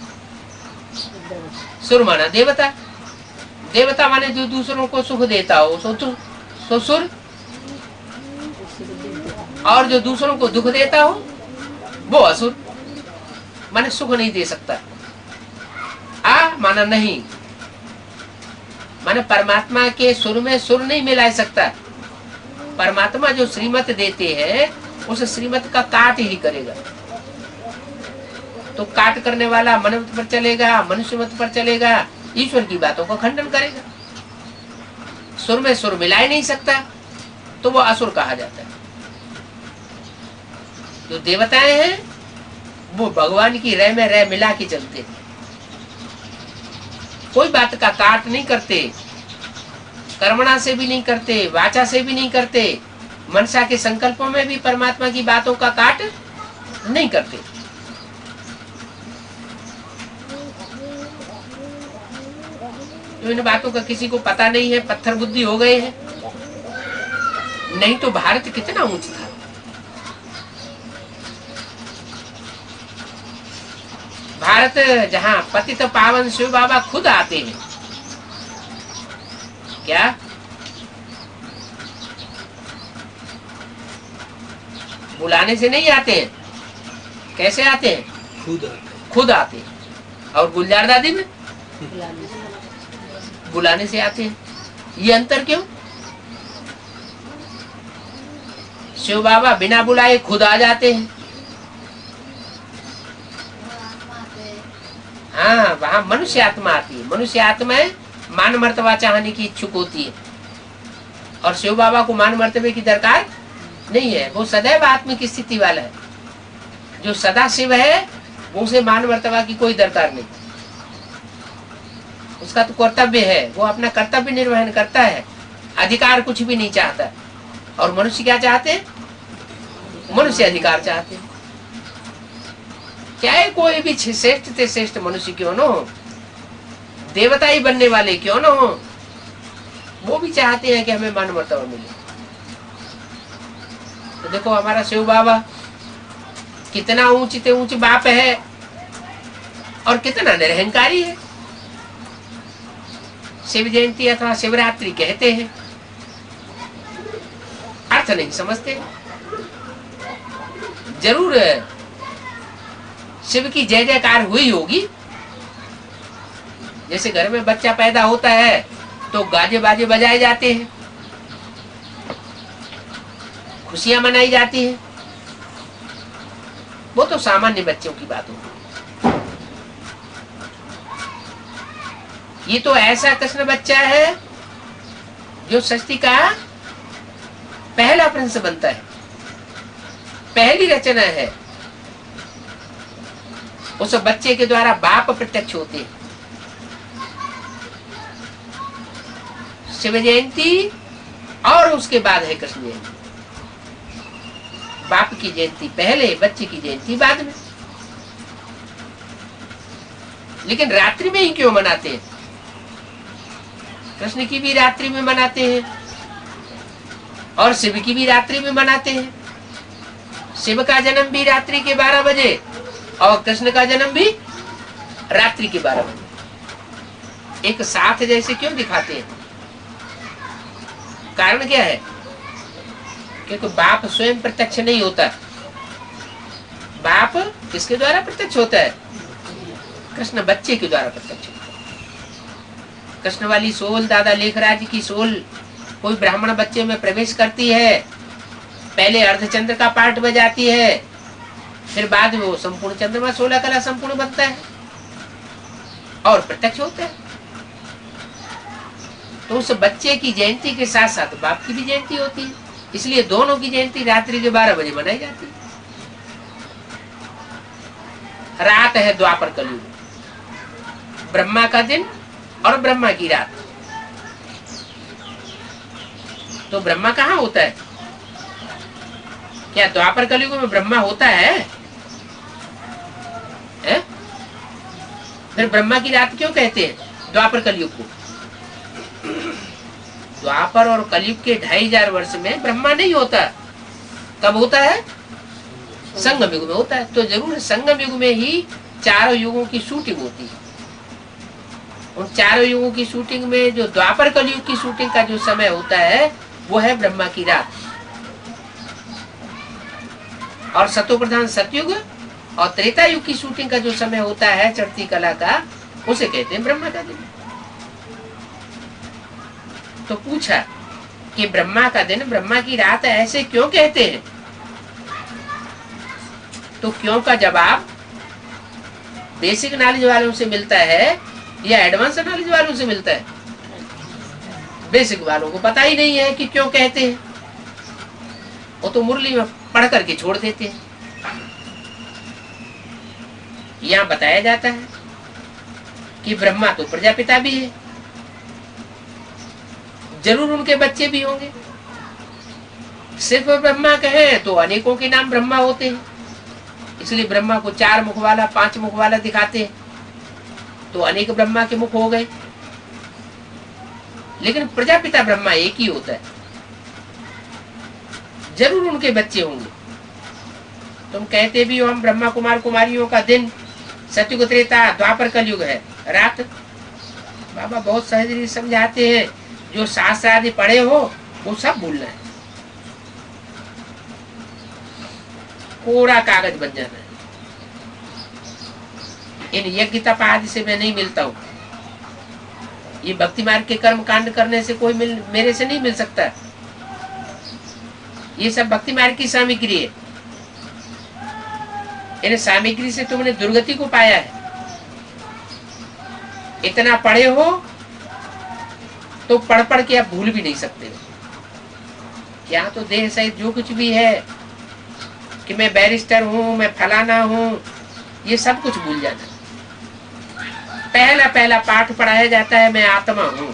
सुर माना देवता। देवता माने जो दूसरों को सुख देता हो तो सुर, और जो दूसरों को दुख देता हो वो असुर। माने सुख नहीं दे सकता। आ माना नहीं, माने परमात्मा के सुर में सुर नहीं मिला सकता। परमात्मा जो श्रीमत देते हैं उस श्रीमत का काट ही करेगा। तो काट करने वाला मनुष्य पर चलेगा, मनुष्य मत पर चलेगा, ईश्वर की बातों का खंडन करेगा। सुर में सुर मिला ही नहीं सकता, तो वो असुर कहा जाता है। जो देवताएं हैं वो भगवान की रह में रह मिला के चलते हैं, कोई बात का काट नहीं करते, कर्मणा से भी नहीं करते, वाचा से भी नहीं करते, मनसा के संकल्पों में भी परमात्मा की बातों का काट नहीं करते। तो इन बातों का किसी को पता नहीं है, पत्थर बुद्धि हो गए हैं। नहीं तो भारत कितना ऊंच था। भारत जहां पतित पावन शिव बाबा खुद आते हैं, क्या बुलाने से नहीं आते हैं? कैसे आते हैं? खुद आते हैं। और गुलजार दादी में बुलाने से आते हैं। ये अंतर क्यों? शिव बाबा बिना बुलाए खुद आ जाते हैं। हाँ, वहां मनुष्य आत्मा आती है। मनुष्य आत्मा मान मर्तबा चाहने की इच्छुक होती है, और शिव बाबा को मान मर्तबे की दरकार नहीं है। वो सदैव आत्मिक स्थिति वाला है। जो सदा शिव है वो उसे मान मर्तबा की कोई दरकार नहीं। उसका तो कर्तव्य है, वो अपना कर्तव्य निर्वहन करता है, अधिकार कुछ भी नहीं चाहता। और मनुष्य क्या चाहते हैं? मनुष्य अधिकार चाहते हैं। चाहे कोई भी श्रेष्ठ से श्रेष्ठ मनुष्य क्यों न हो, देवता ही बनने वाले क्यों न हो, वो भी चाहते हैं कि हमें मान मर्तबा मिले। तो देखो हमारा शिव बाबा कितना ऊंच से ऊंच बाप है और कितना निरहंकारी है। शिव जयंती अथवा शिवरात्रि कहते हैं, अर्थ नहीं समझते। जरूर शिव की जय जयकार हुई होगी। जैसे घर में बच्चा पैदा होता है तो गाजे बाजे बजाए जाते हैं, खुशियां मनाई जाती हैं। वो तो सामान्य बच्चों की बात होगी। ये तो ऐसा कृष्ण बच्चा है जो सृष्टि का पहला प्रिंस बनता है, पहली रचना है। उस बच्चे के द्वारा बाप प्रत्यक्ष होते हैं। शिव जयंती और उसके बाद है कृष्ण जयंती। बाप की जयंती पहले, बच्चे की जयंती बाद में। लेकिन रात्रि में ही क्यों मनाते हैं? कृष्ण की भी रात्रि में मनाते हैं और शिव की भी रात्रि में मनाते हैं। शिव का जन्म भी रात्रि के 12 बजे और कृष्ण का जन्म भी रात्रि के 12 बजे। एक साथ जैसे क्यों दिखाते हैं? कारण क्या है? क्योंकि बाप स्वयं प्रत्यक्ष नहीं होता। बाप किसके द्वारा प्रत्यक्ष होता है? कृष्ण बच्चे के द्वारा प्रत्यक्ष होता है। कृष्ण वाली सोल, दादा लेखराज की सोल कोई ब्राह्मण बच्चे में प्रवेश करती है, पहले अर्धचंद्र का पाठ बजाती है, फिर बाद में वो संपूर्ण चंद्रमा 16 कला संपूर्ण बनता है और प्रत्यक्ष होता है। तो उस बच्चे की जयंती के साथ साथ बाप की भी जयंती होती है, इसलिए दोनों की जयंती रात्रि के 12 बजे मनाई जाती है। रात है द्वापर कलयुग, ब्रह्मा का दिन और ब्रह्मा की रात। तो ब्रह्मा कहाँ होता है? क्या द्वापर कलयुग में ब्रह्मा होता है? फिर ब्रह्मा की रात क्यों कहते हैं द्वापर कलयुग को? द्वापर और कलयुग के 2500 वर्ष में ब्रह्मा नहीं होता। कब होता है? संगम युग में होता है। तो जरूर संगम युग में ही चारों युगों की शूटिंग होती है। उन चारों युगों की शूटिंग में जो द्वापर कलयुग की शूटिंग का जो समय होता है वो है ब्रह्मा की रात। और सतो प्रधान सतयुग और त्रेता युग की शूटिंग का जो समय होता है चढ़ती कला का, उसे कहते हैं ब्रह्मा का दिन। तो पूछा कि ब्रह्मा का दिन, ब्रह्मा की रात ऐसे क्यों कहते हैं? तो क्यों का जवाब बेसिक नॉलेज वालों से मिलता है या एडवांस नॉलेज वालों से मिलता है? बेसिक वालों को पता ही नहीं है कि क्यों कहते हैं। वो तो मुरली में पढ़ करके छोड़ देते हैं। यहाँ बताया जाता है कि ब्रह्मा तो प्रजापिता भी है, जरूर उनके बच्चे भी होंगे। सिर्फ ब्रह्मा कहे तो अनेकों के नाम ब्रह्मा होते हैं, इसलिए ब्रह्मा को 4 मुख वाला 5 मुख वाला दिखाते हैं, तो अनेक ब्रह्मा के मुख हो गए। लेकिन प्रजापिता ब्रह्मा एक ही होता है, जरूर उनके बच्चे होंगे। तुम कहते भी हो हम ब्रह्मा कुमार कुमारियों का दिन सतयुग त्रेता द्वापर कलयुग है रात। बाबा बहुत सहज समझाते हैं, जो शास्त्र आदि पढ़े हो वो सब भूलना है, कोरा कागज बन जाना है। इन यज्ञ तप आदि से मैं नहीं मिलता हूँ। ये भक्ति मार्ग के कर्म कांड करने से कोई मेरे से नहीं मिल सकता। ये सब भक्ति मार्ग की सामग्री है। इन सामग्री से तुमने दुर्गति को पाया है। इतना पढ़े हो तो पढ़ पढ़ के आप भूल भी नहीं सकते हो। क्या तो देह सहित जो कुछ भी है कि मैं बैरिस्टर हूं, मैं फलाना हूं, ये सब कुछ भूल जाना। पहला पहला पाठ पढ़ाया जाता है मैं आत्मा हूं,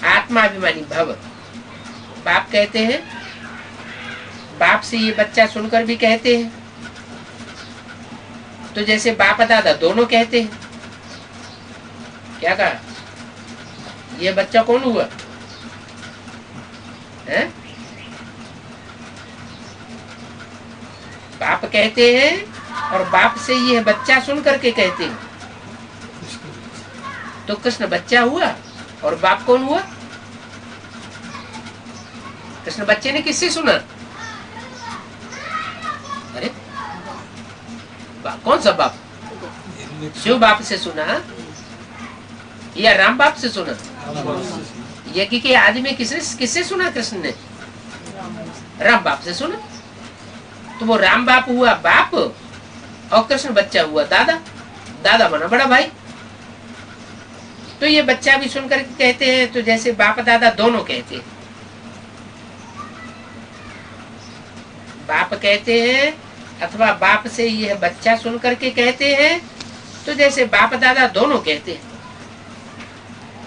आत्माभिमानी भव। बाप कहते हैं, बाप से ये बच्चा सुनकर भी कहते हैं। तो जैसे बाप दादा दोनों कहते हैं। क्या कहा? ये बच्चा कौन हुआ है? बाप कहते हैं और बाप से ये बच्चा सुन करके कहते हैं। तो कृष्ण बच्चा हुआ और बाप कौन हुआ? कृष्ण बच्चे ने किससे सुना? अरे कौन सा बाप? शिव बाप से सुना या राम बाप से सुना? यज्ञ के आदि में किससे सुना? कृष्ण ने राम बाप से सुना। तो वो राम बाप हुआ बाप और कृष्ण बच्चा हुआ दादा। दादा माना बड़ा भाई। तो ये बच्चा भी सुनकर कहते हैं, तो जैसे बाप दादा दोनों कहते हैं। बाप कहते हैं अथवा बाप से यह बच्चा सुन करके कहते हैं, तो जैसे बाप दादा दोनों कहते हैं।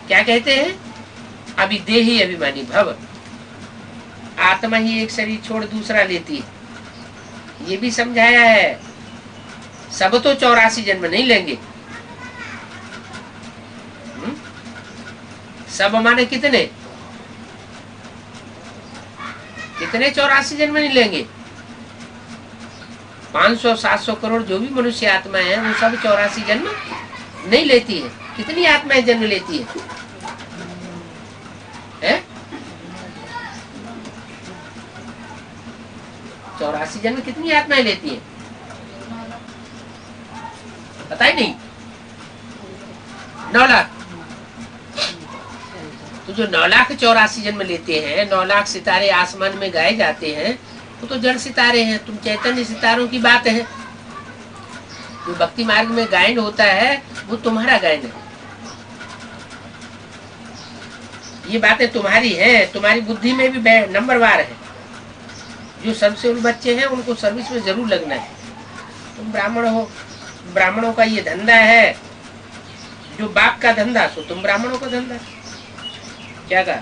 क्या कहते हैं? अभी देही अभिमानी भव। आत्मा ही एक शरीर छोड़ दूसरा लेती है, ये भी समझाया है। सब तो 84 जन्म नहीं लेंगे। सब माने कितने? कितने 84 जन्म नहीं लेंगे? 500-700 करोड़ जो भी मनुष्य आत्मा है वो सब 84 जन्म नहीं लेती है। कितनी आत्माएं जन्म लेती है? 84 जन्म कितनी आत्माएं लेती है? पता ही नहीं। 9 लाख। तो जो 9,84,000 जन्म लेते हैं, 9 लाख सितारे आसमान में गाए जाते हैं, वो तो जड़ सितारे हैं। तुम चैतन्य सितारों की बात है। जो भक्ति मार्ग में गायन होता है वो तुम्हारा गायन है। ये बातें तुम्हारी हैं, तुम्हारी बुद्धि में भी नंबरवार है। जो सबसे उन बच्चे हैं उनको सर्विस में जरूर लगना है। तुम ब्राह्मण हो, ब्राह्मणों का ये धंधा है। जो बाप का धंधा सो तुम ब्राह्मणों का धंधा। क्या कहा?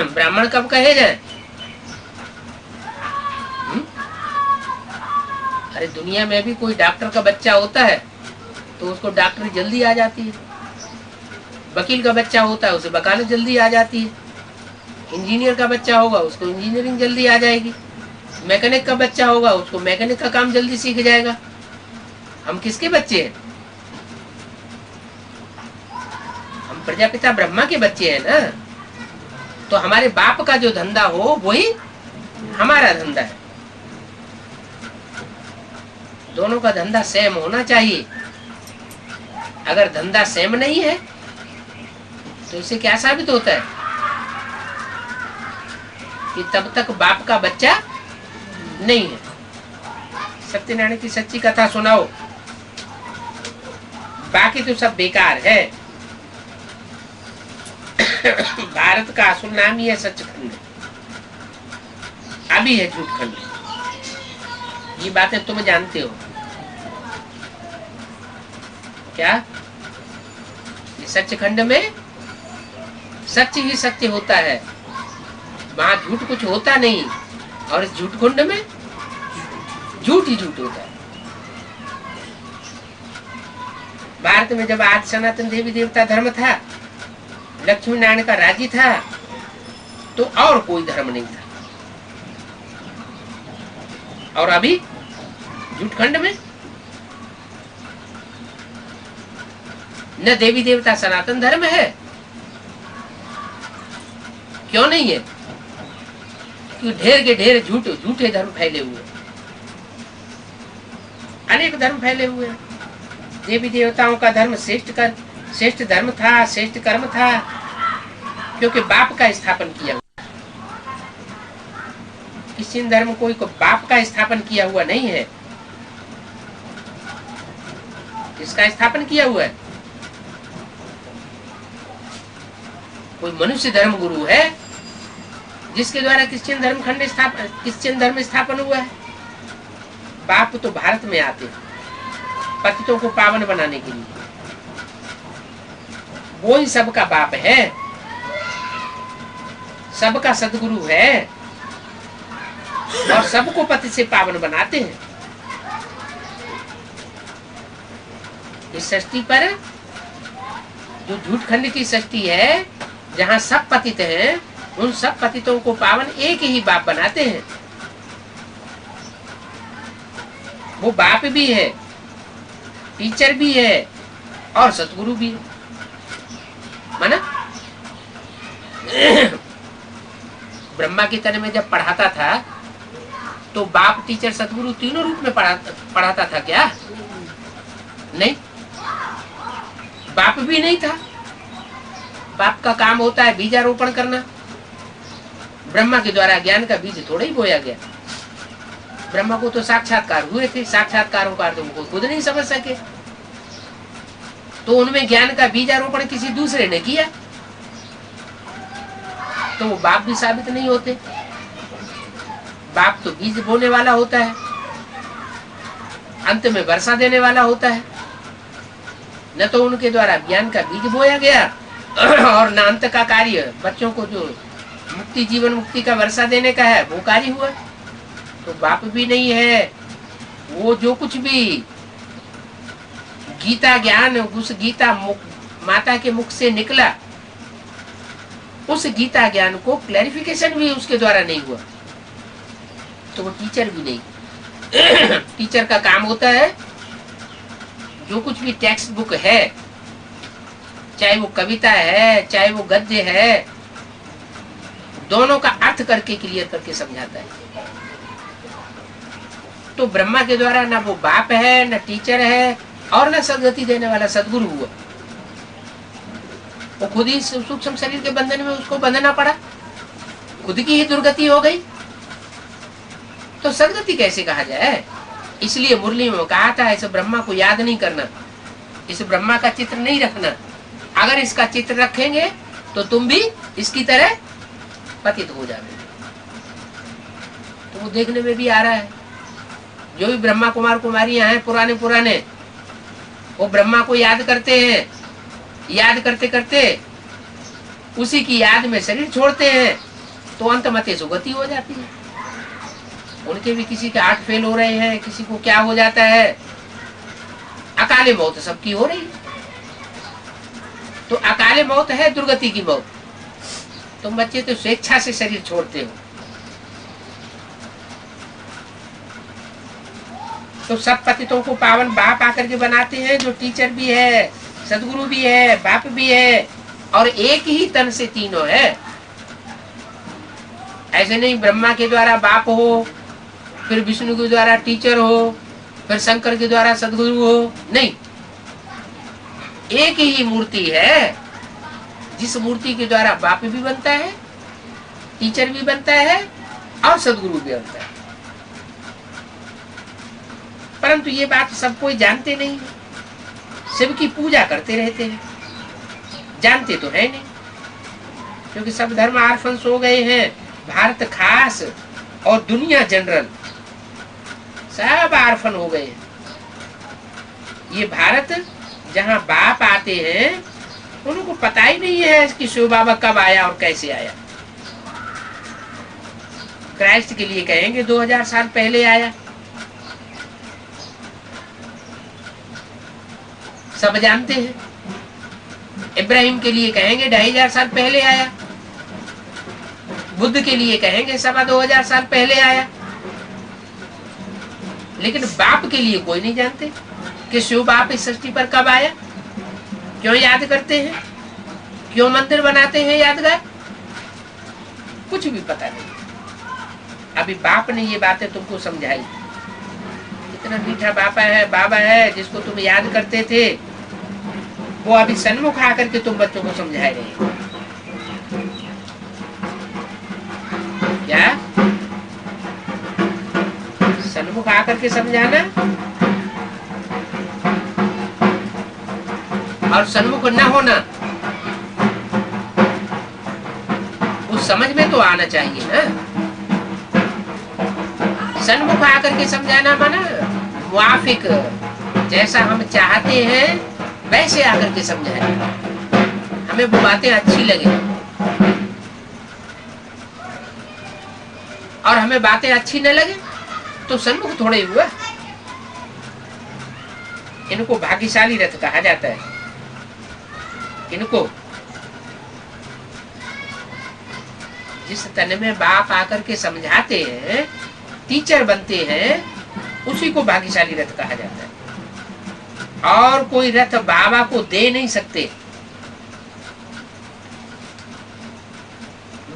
ब्राह्मण कब कहे जाए? अरे दुनिया में भी कोई डॉक्टर का बच्चा होता है तो उसको डॉक्टरी जल्दी आ जाती है, वकील का बच्चा होता है उसे वकालत जल्दी आ जाती है, इंजीनियर का बच्चा होगा उसको इंजीनियरिंग जल्दी आ जाएगी, मैकेनिक का बच्चा होगा उसको मैकेनिक का काम जल्दी सीख जाएगा। हम किसके बच्चे हैं? हम प्रजापिता ब्रह्मा के बच्चे हैं ना। तो हमारे बाप का जो धंधा हो वही हमारा धंधा है। दोनों का धंधा सेम होना चाहिए। अगर धंधा सेम नहीं है तो इससे क्या साबित होता है कि तब तक बाप का बच्चा नहीं है। सत्यनारायण की सच्ची कथा सुनाओ, बाकी तो सब बेकार है। भारत का असल नाम ही है सचखंड, अभी है झूठखंड। ये बातें तुम जानते हो क्या? सचखंड में सच ही सत्य होता है, वहां झूठ कुछ होता नहीं, और इस झूठखंड में झूठ ही झूठ होता है। भारत में जब आज सनातन देवी देवता धर्म था, लक्ष्मी नारायण का राज्य था, तो और कोई धर्म नहीं था। और अभी झूठखंड में न देवी देवता सनातन धर्म है। क्यों नहीं है? क्योंकि ढेर के ढेर झूठे धर्म फैले हुए, अनेक धर्म फैले हुए। देवी देवताओं का धर्म श्रेष्ठ धर्म था, श्रेष्ठ कर्म था, क्योंकि बाप का स्थापन किया हुआ। किसी धर्म कोई को बाप का स्थापन किया हुआ नहीं है। किसका स्थापन किया हुआ है? कोई मनुष्य धर्म गुरु है जिसके द्वारा क्रिश्चियन धर्म स्थापन हुआ है। बाप तो भारत में आते हैं पतितों को पावन बनाने के लिए। वो ही सबका बाप है, सबका सदगुरु है, और सबको पति से पावन बनाते हैं। इस सृष्टि पर जो झूठखंड की सृष्टि है, जहाँ सब पतित हैं, उन सब पतितों को पावन एक ही बाप बनाते हैं। वो बाप भी है, टीचर भी है, और सतगुरु भी है। माना ब्रह्मा के तन में जब पढ़ाता था तो बाप टीचर सतगुरु तीनों रूप में पढ़ाता था क्या? नहीं, बाप भी नहीं था। बाप का काम होता है बीजारोपण करना। ब्रह्मा के द्वारा ज्ञान का बीज थोड़ा ही बोया गया। ब्रह्मा को तो साक्षात्कार हुए थे, साक्षात्कारों का तुमको खुद नहीं समझ सके, तो उनमें ज्ञान का बीजारोपण किसी दूसरे ने किया, तो वो बाप भी साबित नहीं होते। बाप तो बीज बोने वाला होता है, अंत में वर्षा देने वाला होता है। न तो उनके द्वारा ज्ञान का बीज बोया गया, और न अंत का कार्य बच्चों को जो मुक्ति, जीवन मुक्ति का वर्षा देने का है, वो कार्य हुआ। तो बाप भी नहीं है। वो जो कुछ भी गीता ज्ञान, उस गीता माता के मुख से निकला, उस गीता ज्ञान को क्लैरिफिकेशन भी उसके द्वारा नहीं हुआ, तो वो टीचर भी नहीं। टीचर का काम होता है जो कुछ भी टेक्स्ट बुक है, चाहे वो कविता है, चाहे वो गद्य है, दोनों का अर्थ करके क्लियर करके समझाता है। तो ब्रह्मा के द्वारा ना वो बाप है, ना टीचर है, और ना सदगति देने वाला सदगुरु हुआ। वो खुद ही सूक्ष्म शरीर के बंधन में उसको बंधना पड़ा, खुद की ही दुर्गति हो गई, तो सदगति कैसे कहा जाए? इसलिए मुरली में कहा था, इस ब्रह्मा को याद नहीं करना, इस ब्रह्मा का चित्र नहीं रखना। अगर इसका चित्र रखेंगे तो तुम भी इसकी तरह पतित हो जाओगे। तो वो देखने में भी आ रहा है, जो भी ब्रह्मा कुमार कुमारियां हैं पुराने, वो ब्रह्मा को याद करते हैं, याद करते करते उसी की याद में शरीर छोड़ते हैं, तो अंतमते सुगति हो जाती है। उनके भी किसी के हार्ट फेल हो रहे हैं, किसी को क्या हो जाता है, अकाले मौत सबकी हो रही है। तो अकाले मौत है दुर्गति की मौत। तुम बच्चे तो स्वेच्छा से शरीर छोड़ते हो। तो सब पतितों को पावन बाप आकर के बनाते हैं, जो टीचर भी है, सदगुरु भी है, बाप भी है, और एक ही तन से तीनों है। ऐसे नहीं ब्रह्मा के द्वारा बाप हो, फिर विष्णु के द्वारा टीचर हो, फिर शंकर के द्वारा सदगुरु हो, नहीं। एक ही मूर्ति है, जिस मूर्ति के द्वारा बाप भी बनता है, टीचर भी बनता है और सदगुरु भी बनता है। परंतु ये बात सब कोई जानते नहीं है, शिव की पूजा करते रहते हैं, जानते तो है नहीं, क्योंकि सब धर्म आर्फंस हो गए हैं। भारत खास और दुनिया जनरल सब आर्फन हो गए हैं। ये भारत जहाँ बाप आते हैं, उनको पता ही नहीं है कि शिव बाबा कब आया और कैसे आया। क्राइस्ट के लिए कहेंगे 2000 साल पहले आया, सब जानते हैं। इब्राहिम के लिए कहेंगे 2500 साल पहले आया, बुद्ध के लिए कहेंगे 2000 साल पहले आया। लेकिन बाप के लिए कोई नहीं जानते कि शिव बाप इस सृष्टि पर कब आया। क्यों याद करते हैं, क्यों मंदिर बनाते हैं यादगार, कुछ भी पता नहीं। अभी बाप ने ये बातें तुमको समझाई। इतना मीठा बाबा है जिसको तुम याद करते थे, वो अभी सन्मुख आकर के तुम बच्चों को समझा रहे हैं। क्या सन्मुख आकर के समझाना और सन्मुख न होना, उस समझ में तो आना चाहिए ना। सन्मुख आकर के समझाना माना मुआफिक, जैसा हम चाहते हैं वैसे आकर के समझाए, हमें वो बातें अच्छी लगे। और हमें बातें अच्छी न लगे तो सन्मुख थोड़े हुआ। इनको भाग्यशाली रथ कहा जाता है। इनको जिस तन में बाप आकर के समझाते हैं, टीचर बनते हैं, उसी को भाग्यशाली रथ कहा जाता है। और कोई रथ बाबा को दे नहीं सकते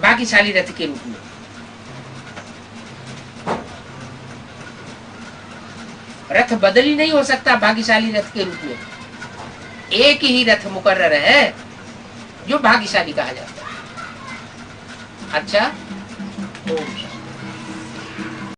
भाग्यशाली रथ के रूप में। रथ बदल ही नहीं हो सकता भाग्यशाली रथ के रूप में। एक ही रथ मुकर्रर है जो भाग्यशाली कहा जाता है। अच्छा, ओम